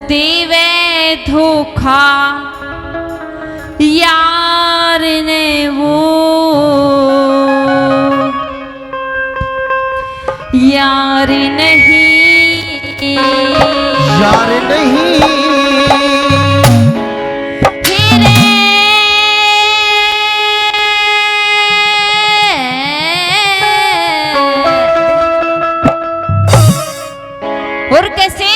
देवे धोखा यार ने वो यार नहीं यार नहीं और कैसे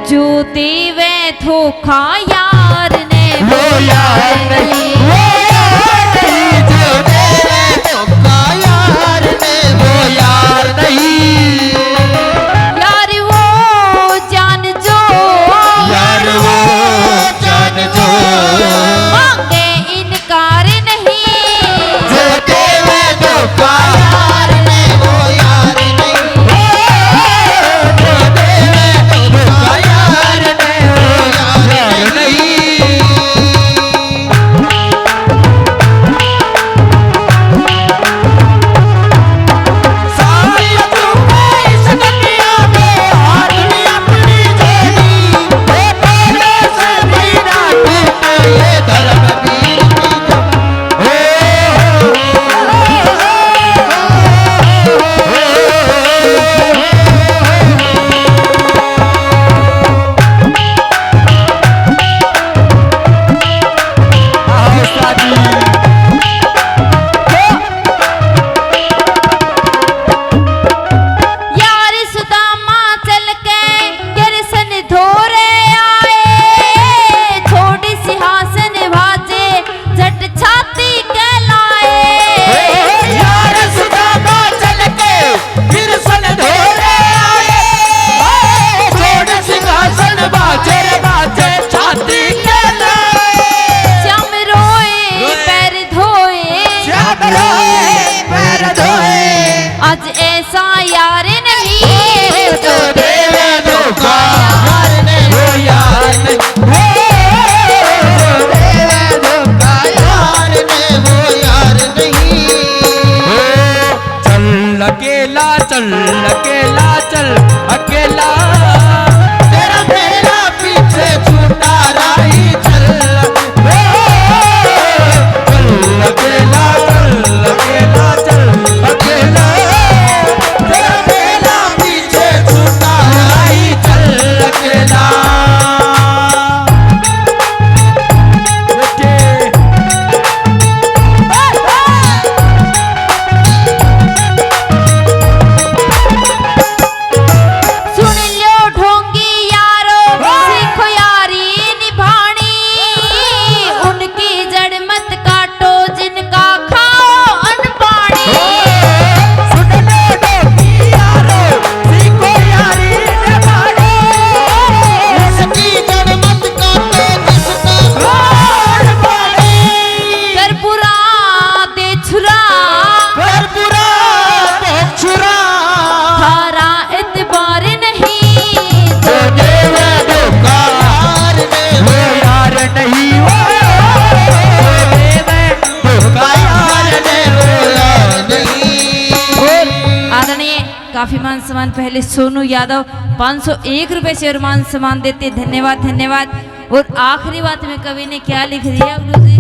जो देवे धोखा यार ने वो यार नहीं वो यार नहीं जो देवे धोखा यार ने वो यार नहीं यार वो जान जो यार वो जान जो मांगे इनकार नहीं जो देवे धोखा यार ने वो यार नहीं जो देवे धोखा यार ने वो यार नहीं आज ऐसा यार नहीं जो देवे धोखा यार ने वो यार नहीं जो देवे धोखा यार ने वो यार नहीं चल अकेला चल अकेला तेरा मेरा पीछे छूटा राही चल अकेला चल अकेला तेरा मेरा पीछे छूटा राही चल अकेला सुन लो ढोंगी यारो सीखो यारी निभानी उनकी जड़ मत काटो जिनका खाओ अनपानी सुन लो ढोंगी यारो सीखो यारी निभानी उसकी जड़ मत काटो जिसका खाओ अनपानी कर बुरा दे छुरा कर बुरा दे छुरा थारा एतबार नहीं जो देवे धोखा यार ने वो यार नहीं वो देवे धोखा यार ने वो यार नहीं आदरणीय काफी मान सम्मान पहले सोनू यादव 501 रुपए से और मान सम्मान देते धन्यवाद। और आखिरी बात में कवि ने क्या लिख दिया गुरु जी?